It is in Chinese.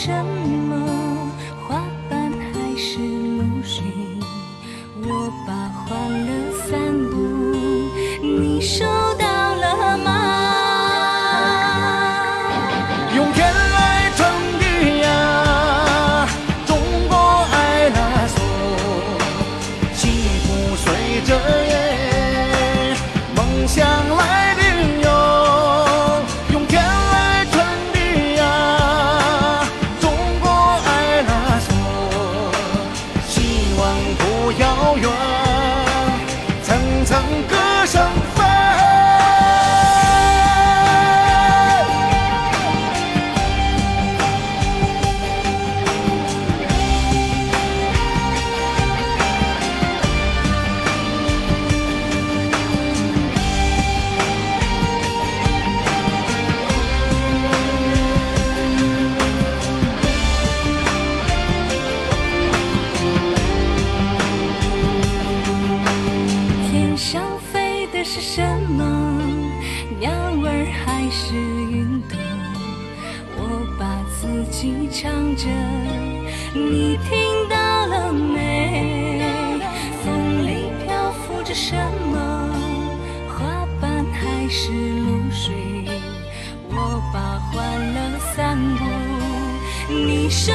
什么？花瓣还是露水？我把欢乐散布，你收到了吗？用天来撑地呀，中国爱那索，幸福随着耶，梦想来领有。用天来撑地呀，中国爱那索，希望不遥远，层层歌声飞。天上飞的是什么？鸟儿还是云朵？我把自己唱着，你听到了没？风里漂浮着什么？花瓣还是露水？我把欢乐散布，你手